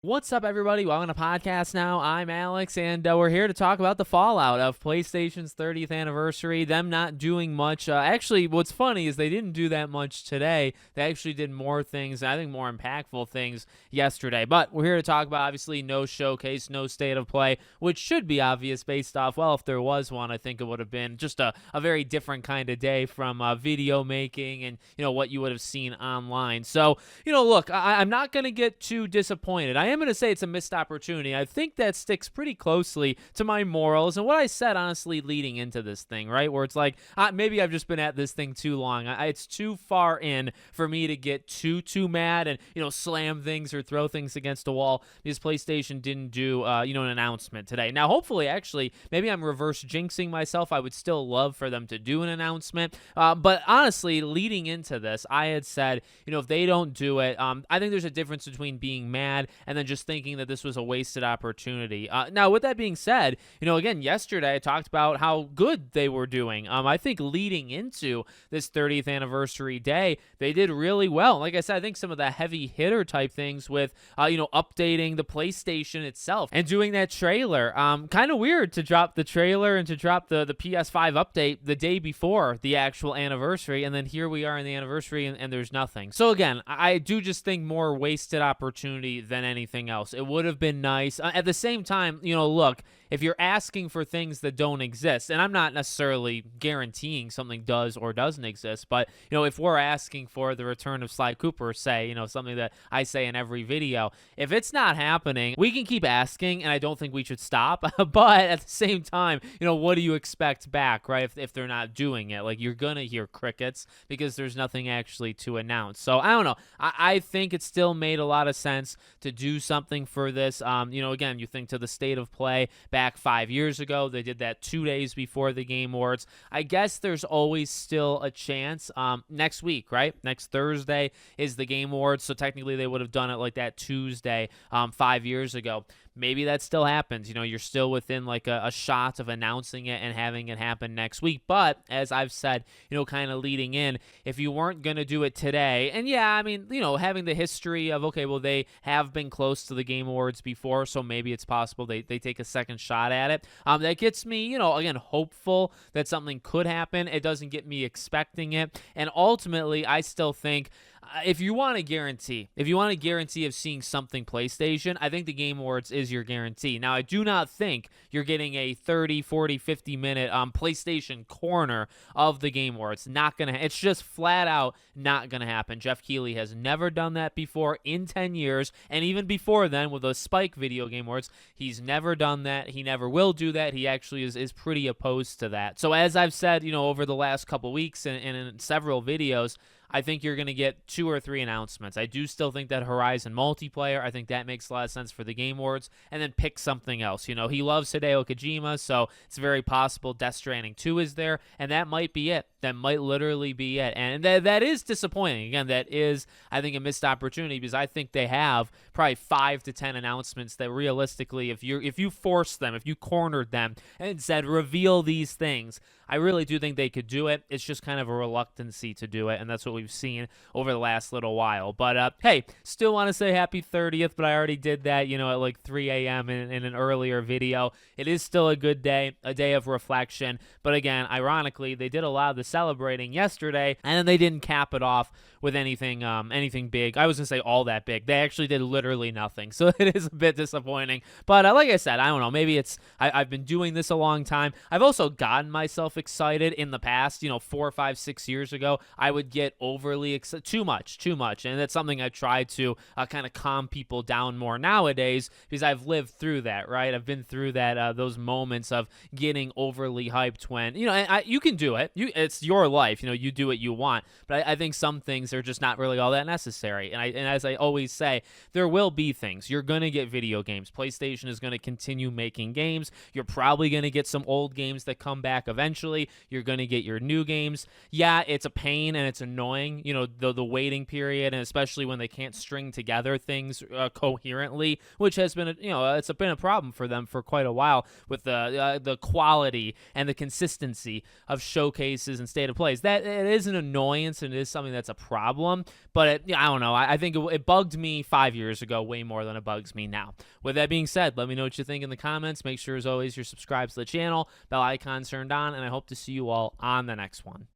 What's up, everybody? Welcome to podcast now. I'm Alex, and we're here to talk about the fallout of PlayStation's 30th anniversary, them not doing much. Actually, what's funny is they didn't do that much today. They actually did more things, I think more impactful things yesterday. But we're here to talk about, obviously, no showcase, no state of play, which should be obvious based off, well, if there was one, I think it would have been just a very different kind of day from video making and, what you would have seen online. So, look, I'm not going to get too disappointed. I am going to say it's a missed opportunity. I think that sticks pretty closely to my morals and what I said, honestly, leading into this thing, right? Where it's like, maybe I've just been at this thing too long. It's too far in for me to get too mad and, slam things or throw things against a wall because PlayStation didn't do, an announcement today. Now, hopefully, actually, maybe I'm reverse jinxing myself. I would still love for them to do an announcement. But honestly, leading into this, I had said, if they don't do it, I think there's a difference between being mad and then just thinking that this was a wasted opportunity. Now, with that being said, again, yesterday I talked about how good they were doing. I think leading into this 30th anniversary day, they did really well. Like I said, I think some of the heavy hitter type things with, updating the PlayStation itself and doing that trailer. Kind of weird to drop the trailer and to drop the PS5 update the day before the actual anniversary, and then here we are in the anniversary and there's nothing. So again, I do just think more wasted opportunity than anything else. It would have been nice. At the same time, look, if you're asking for things that don't exist, and I'm not necessarily guaranteeing something does or doesn't exist, but, if we're asking for the return of Sly Cooper, say, something that I say in every video, if it's not happening, we can keep asking, and I don't think we should stop. But at the same time, what do you expect back, right? If they're not doing it, like, you're going to hear crickets because there's nothing actually to announce. So I don't know. I think it still made a lot of sense to do something for this. Again, you think to the state of play back 5 years ago, they did that 2 days before the Game Awards. I guess there's always still a chance. Next week, right? Next Thursday is the Game Awards, so technically they would have done it like that Tuesday 5 years ago. Maybe that still happens. You're still within like a shot of announcing it and having it happen next week. But as I've said, kind of leading in, if you weren't going to do it today, and yeah, I mean, having the history of, okay, well, they have been close to the Game Awards before, so maybe it's possible they take a second shot at it. That gets me, again, hopeful that something could happen. It doesn't get me expecting it. And ultimately, I still think if you want a guarantee of seeing something PlayStation, I think the Game Awards is your guarantee. Now, I do not think you're getting a 30, 40, 50-minute PlayStation corner of the Game Awards. It's just flat out not going to happen. Jeff Keighley has never done that before in 10 years, and even before then with those Spike Video Game Awards, he's never done that. He never will do that. He actually is pretty opposed to that. So as I've said, over the last couple weeks and in several videos, I think you're going to get 2 or 3 announcements. I do still think that Horizon multiplayer, I think that makes a lot of sense for the Game Awards, and then pick something else. He loves Hideo Kojima, so it's very possible Death Stranding 2 is there, and that might be it. That might literally be it. And that is disappointing. Again, that is, I think, a missed opportunity because I think they have probably 5 to 10 announcements that realistically, if you forced them, if you cornered them and said, reveal these things, I really do think they could do it. It's just kind of a reluctancy to do it, and that's what we've seen over the last little while. But, hey, still want to say happy 30th, but I already did that, at like 3 a.m. in an earlier video. It is still a good day, a day of reflection. But again, ironically, they did a lot of the celebrating yesterday, and then they didn't cap it off with anything big. I was going to say all that big. They actually did literally nothing, so it is a bit disappointing. But like I said, I don't know. Maybe I've been doing this a long time. I've also gotten myself excited in the past, 4, 5, 6 years ago. I would get overly excited, too much, and that's something I try to kind of calm people down more nowadays because I've lived through that, right? I've been through that, those moments of getting overly hyped when, you can do it. It's your life, you do what you want, but I think some things are just not really all that necessary. And as I always say, there will be things. You're going to get video games. PlayStation is going to continue making games. You're probably going to get some old games that come back eventually. You're going to get your new games. Yeah, it's a pain and it's annoying annoying, the waiting period, and especially when they can't string together things coherently, which has been it's been a problem for them for quite a while with the quality and the consistency of showcases and state of plays. That it is an annoyance and it is something that's a problem, but I don't know. I think it bugged me 5 years ago way more than it bugs me now. With that being said, let me know what you think in the comments. Make sure, as always, you're subscribed to the channel, bell icon turned on, and I hope to see you all on the next one.